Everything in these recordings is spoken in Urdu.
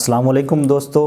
السلام علیکم دوستو،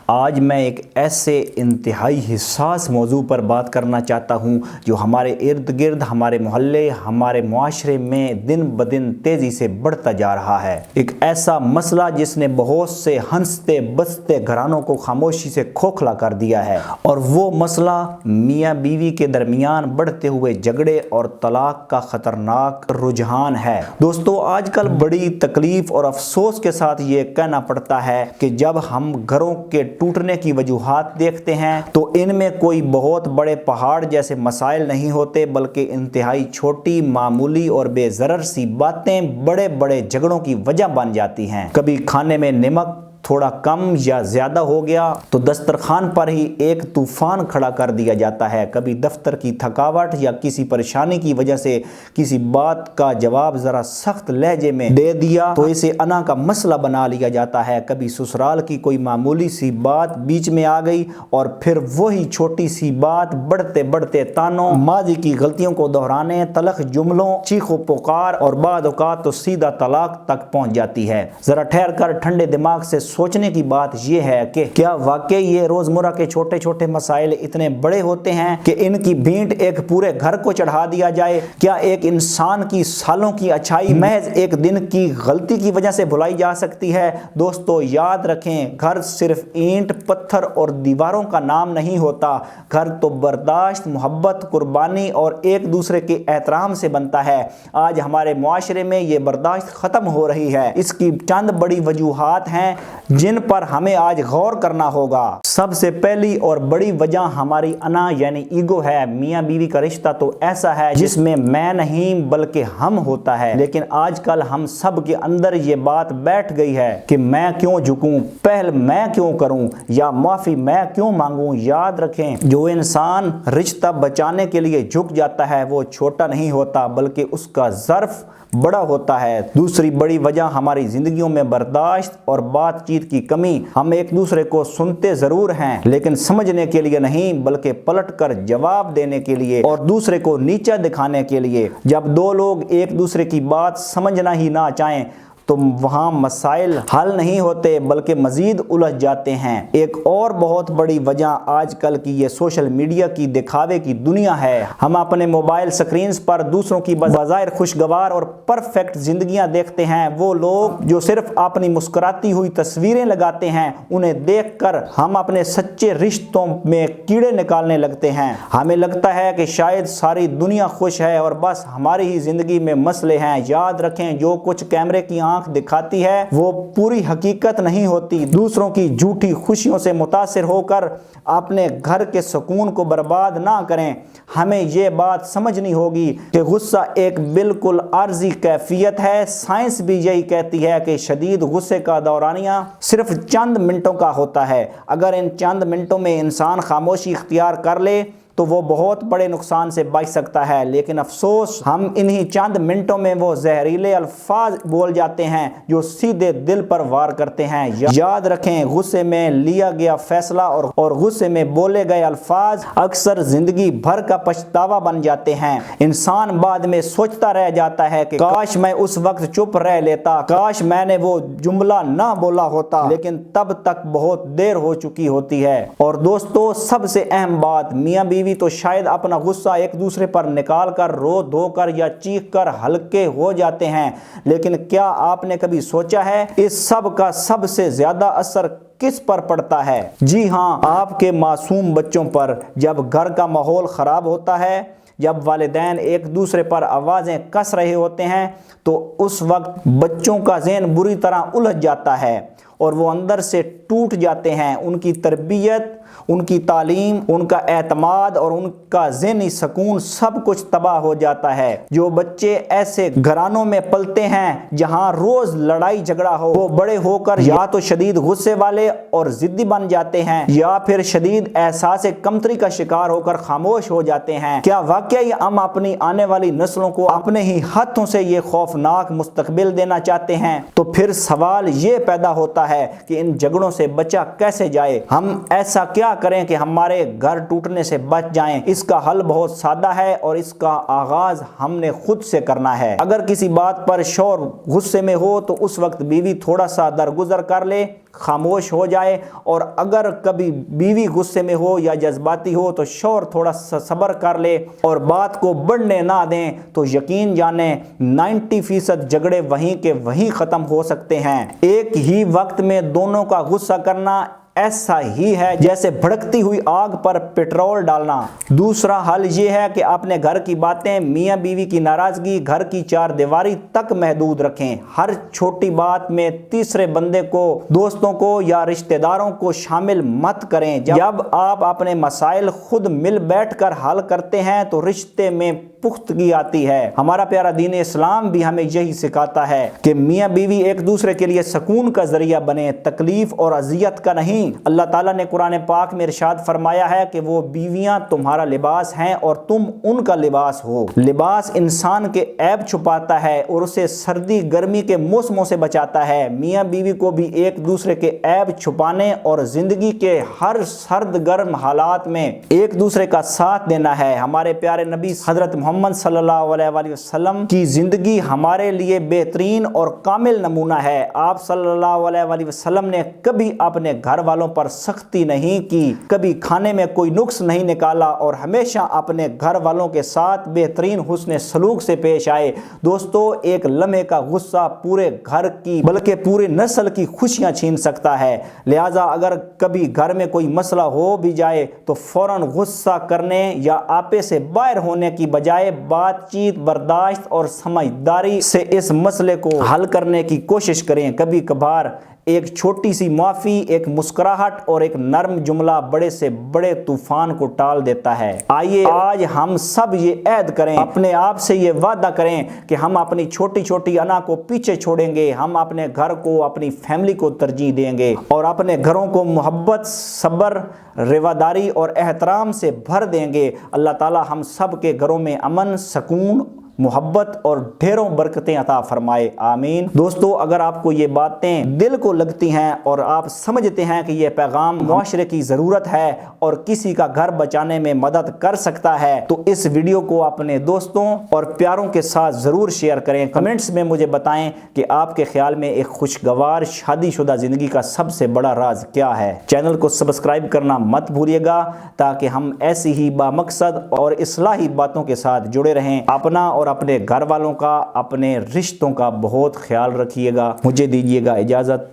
آج میں ایک ایسے انتہائی حساس موضوع پر بات کرنا چاہتا ہوں جو ہمارے ارد گرد، ہمارے محلے، ہمارے معاشرے میں دن بدن تیزی سے بڑھتا جا رہا ہے۔ ایک ایسا مسئلہ جس نے بہت سے ہنستے بستے گھرانوں کو خاموشی سے کھوکھلا کر دیا ہے، اور وہ مسئلہ میاں بیوی کے درمیان بڑھتے ہوئے جھگڑے اور طلاق کا خطرناک رجحان ہے۔ دوستو، آج کل بڑی تکلیف اور افسوس کے ساتھ یہ کہنا پڑتا ہے کہ جب ہم گھروں کے ٹوٹنے کی وجوہات دیکھتے ہیں تو ان میں کوئی بہت بڑے پہاڑ جیسے مسائل نہیں ہوتے، بلکہ انتہائی چھوٹی، معمولی اور بے ضرر سی باتیں بڑے بڑے جھگڑوں کی وجہ بن جاتی ہیں۔ کبھی کھانے میں نمک تھوڑا کم یا زیادہ ہو گیا تو دسترخوان پر ہی ایک طوفان کھڑا کر دیا جاتا ہے۔ کبھی دفتر کی تھکاوٹ یا کسی پریشانی کی وجہ سے کسی بات کا جواب ذرا سخت لہجے میں دے دیا تو اسے انا کا مسئلہ بنا لیا جاتا ہے۔ کبھی سسرال کی کوئی معمولی سی بات بیچ میں آ گئی اور پھر وہی چھوٹی سی بات بڑھتے بڑھتے تانوں، ماضی کی غلطیوں کو دہرانے، تلخ جملوں، چیخ و پکار اور بعض اوقات تو سیدھا طلاق تک پہنچ جاتی ہے۔ ذرا ٹھہر کر ٹھنڈے دماغ سے سوچنے کی بات یہ ہے کہ کیا واقعی یہ روزمرہ کے چھوٹے چھوٹے مسائل اتنے بڑے ہوتے ہیں کہ ان کی بھینٹ ایک پورے گھر کو چڑھا دیا جائے؟ کیا ایک انسان کی سالوں کی اچھائی محض ایک دن کی غلطی کی وجہ سے بھلائی جا سکتی ہے؟ دوستو، یاد رکھیں، گھر صرف اینٹ، پتھر اور دیواروں کا نام نہیں ہوتا۔ گھر تو برداشت، محبت، قربانی اور ایک دوسرے کے احترام سے بنتا ہے۔ آج ہمارے معاشرے میں یہ برداشت ختم ہو رہی ہے۔ اس کی چند بڑی وجوہات ہیں جن پر ہمیں آج غور کرنا ہوگا۔ سب سے پہلی اور بڑی وجہ ہماری انا یعنی ایگو ہے۔ میاں بیوی کا رشتہ تو ایسا ہے جس میں میں نہیں بلکہ ہم ہوتا ہے، لیکن آج کل ہم سب کے اندر یہ بات بیٹھ گئی ہے کہ میں کیوں جھکوں، پہل میں کیوں کروں یا معافی میں کیوں مانگوں۔ یاد رکھیں، جو انسان رشتہ بچانے کے لیے جھک جاتا ہے وہ چھوٹا نہیں ہوتا بلکہ اس کا ظرف بڑا ہوتا ہے۔ دوسری بڑی وجہ ہماری زندگیوں میں برداشت اور بات چیت کی کمی۔ ہم ایک دوسرے کو سنتے ضرور ہیں لیکن سمجھنے کے لیے نہیں، بلکہ پلٹ کر جواب دینے کے لیے اور دوسرے کو نیچا دکھانے کے لیے۔ جب دو لوگ ایک دوسرے کی بات سمجھنا ہی نہ چاہیں تو وہاں مسائل حل نہیں ہوتے بلکہ مزید الجھ جاتے ہیں۔ ایک اور بہت بڑی وجہ آج کل کی یہ سوشل میڈیا کی دکھاوے کی دنیا ہے۔ ہم اپنے موبائل سکرینز پر دوسروں کی بظاہر خوشگوار اور پرفیکٹ زندگیاں دیکھتے ہیں۔ وہ لوگ جو صرف اپنی مسکراتی ہوئی تصویریں لگاتے ہیں، انہیں دیکھ کر ہم اپنے سچے رشتوں میں کیڑے نکالنے لگتے ہیں۔ ہمیں لگتا ہے کہ شاید ساری دنیا خوش ہے اور بس ہماری ہی زندگی میں مسئلے ہیں۔ یاد رکھیں، جو کچھ کیمرے کی آنکھ دکھاتی ہے وہ پوری حقیقت نہیں ہوتی۔ دوسروں کی جھوٹی خوشیوں سے متاثر ہو کر اپنے گھر کے سکون کو برباد نہ کریں۔ ہمیں یہ بات سمجھنی ہوگی کہ غصہ ایک بالکل عارضی کیفیت ہے۔ سائنس بھی یہی کہتی ہے کہ شدید غصے کا دورانیہ صرف چند منٹوں کا ہوتا ہے۔ اگر ان چند منٹوں میں انسان خاموشی اختیار کر لے تو وہ بہت بڑے نقصان سے بچ سکتا ہے، لیکن افسوس ہم انہی چند منٹوں میں وہ زہریلے الفاظ بول جاتے ہیں جو سیدھے دل پر وار کرتے ہیں۔ یاد رکھیں، غصے میں لیا گیا فیصلہ اور غصے میں بولے گئے الفاظ اکثر زندگی بھر کا پچھتاوا بن جاتے ہیں۔ انسان بعد میں سوچتا رہ جاتا ہے کہ کاش میں اس وقت چپ رہ لیتا، کاش میں نے وہ جملہ نہ بولا ہوتا، لیکن تب تک بہت دیر ہو چکی ہوتی ہے۔ اور دوستو، سب سے اہم بات، میاں بیوی تو شاید اپنا غصہ ایک دوسرے پر نکال کر رو دھو کر یا چیخ کر ہلکے ہو جاتے ہیں، لیکن کیا آپ نے کبھی سوچا ہے اس سب کا سب سے زیادہ اثر کس پر پڑتا ہے؟ جی ہاں، آپ کے معصوم بچوں پر۔ جب گھر کا ماحول خراب ہوتا ہے، جب والدین ایک دوسرے پر آوازیں کس رہے ہوتے ہیں تو اس وقت بچوں کا ذہن بری طرح الجھ جاتا ہے اور وہ اندر سے ٹوٹ جاتے ہیں۔ ان کی تربیت، ان کی تعلیم، ان کا اعتماد اور ان کا ذہنی سکون سب کچھ تباہ ہو جاتا ہے۔ جو بچے ایسے گھرانوں میں پلتے ہیں جہاں روز لڑائی جھگڑا ہو، وہ بڑے ہو کر یا تو شدید غصے والے اور ضدی بن جاتے ہیں یا پھر شدید احساس کمتری کا شکار ہو کر خاموش ہو جاتے ہیں۔ کیا واقعی ہم اپنی آنے والی نسلوں کو اپنے ہی ہاتھوں سے یہ خوفناک مستقبل دینا چاہتے ہیں؟ تو پھر سوال یہ پیدا ہوتا ہے کہ ان جھگڑوں سے بچا کیسے جائے؟ ہم ایسا کیا کریں کہ ہمارے گھر ٹوٹنے سے بچ جائیں؟ اس کا حل بہت سادہ ہے اور اس کا آغاز ہم نے خود سے کرنا ہے۔ اگر کسی بات پر شوہر غصے میں ہو تو اس وقت بیوی تھوڑا سا درگزر کر لے خاموش ہو جائے، اور اگر کبھی بیوی غصے میں ہو یا جذباتی ہو تو شوہر تھوڑا سا صبر کر لے اور بات کو بڑھنے نہ دیں، تو یقین جانیں 90% جھگڑے وہیں کے وہیں ختم ہو سکتے ہیں۔ ایک ہی وقت میں دونوں کا غصہ کرنا ایسا ہی ہے جیسے بھڑکتی ہوئی آگ پر پیٹرول ڈالنا۔ دوسرا حل یہ ہے کہ اپنے گھر کی باتیں، میاں بیوی کی ناراضگی گھر کی چار دیواری تک محدود رکھیں۔ ہر چھوٹی بات میں تیسرے بندے کو، دوستوں کو یا رشتہ داروں کو شامل مت کریں۔ جب آپ اپنے مسائل خود مل بیٹھ کر حل کرتے ہیں تو رشتے میں پختگی آتی ہے۔ ہمارا پیارا دین اسلام بھی ہمیں یہی سکھاتا ہے کہ میاں بیوی ایک دوسرے کے لیے سکون کا ذریعہ بنے، تکلیف اور اذیت کا نہیں۔ اللہ تعالیٰ نے قرآن پاک میں ارشاد فرمایا ہے کہ وہ بیویاں تمہارا لباس ہیں اور تم ان کا لباس ہو۔ لباس انسان کے عیب چھپاتا ہے اور اسے سردی گرمی کے موسموں سے بچاتا ہے۔ میاں بیوی کو بھی ایک دوسرے کے عیب چھپانے اور زندگی کے ہر سرد گرم حالات میں ایک دوسرے کا ساتھ دینا ہے۔ ہمارے پیارے نبی حضرت محمد صلی اللہ علیہ وآلہ وسلم کی زندگی ہمارے لیے بہترین اور کامل نمونہ ہے۔ آپ صلی اللہ علیہ وآلہ وسلم نے کبھی اپنے گھر والوں پر سختی نہیں کی، کبھی کھانے میں کوئی نقص نہیں نکالا اور ہمیشہ اپنے گھر والوں کے ساتھ بہترین حسن سلوک سے پیش آئے۔ دوستو، ایک لمحے کا غصہ پورے گھر کی بلکہ پورے نسل کی خوشیاں چھین سکتا ہے۔ لہٰذا اگر کبھی گھر میں کوئی مسئلہ ہو بھی جائے تو فوراً غصہ کرنے یا آپے سے باہر ہونے کی بجائے بات چیت، برداشت اور سمجھداری سے اس مسئلے کو حل کرنے کی کوشش کریں۔ کبھی کبھار ایک چھوٹی سی معافی، ایک مسکراہٹ اور ایک نرم جملہ بڑے سے بڑے طوفان کو ٹال دیتا ہے۔ آئیے آج ہم سب یہ عہد کریں، اپنے آپ سے یہ وعدہ کریں کہ ہم اپنی چھوٹی چھوٹی انا کو پیچھے چھوڑیں گے، ہم اپنے گھر کو، اپنی فیملی کو ترجیح دیں گے اور اپنے گھروں کو محبت، صبر، رواداری اور احترام سے بھر دیں گے۔ اللہ تعالی ہم سب کے گھروں میں امن، سکون، محبت اور ڈھیروں برکتیں عطا فرمائے، آمین۔ دوستو، اگر آپ کو یہ باتیں دل کو لگتی ہیں اور آپ سمجھتے ہیں کہ یہ پیغام معاشرے کی ضرورت ہے اور کسی کا گھر بچانے میں مدد کر سکتا ہے تو اس ویڈیو کو اپنے دوستوں اور پیاروں کے ساتھ ضرور شیئر کریں۔ کمنٹس میں مجھے بتائیں کہ آپ کے خیال میں ایک خوشگوار شادی شدہ زندگی کا سب سے بڑا راز کیا ہے۔ چینل کو سبسکرائب کرنا مت بھولیے گا تاکہ ہم ایسی ہی بامقصد اور اصلاحی باتوں کے ساتھ جڑے رہیں۔ اپنا اور اپنے گھر والوں کا، اپنے رشتوں کا بہت خیال رکھیے گا۔ مجھے دیجیے گا اجازت،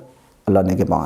اللہ نگہبان۔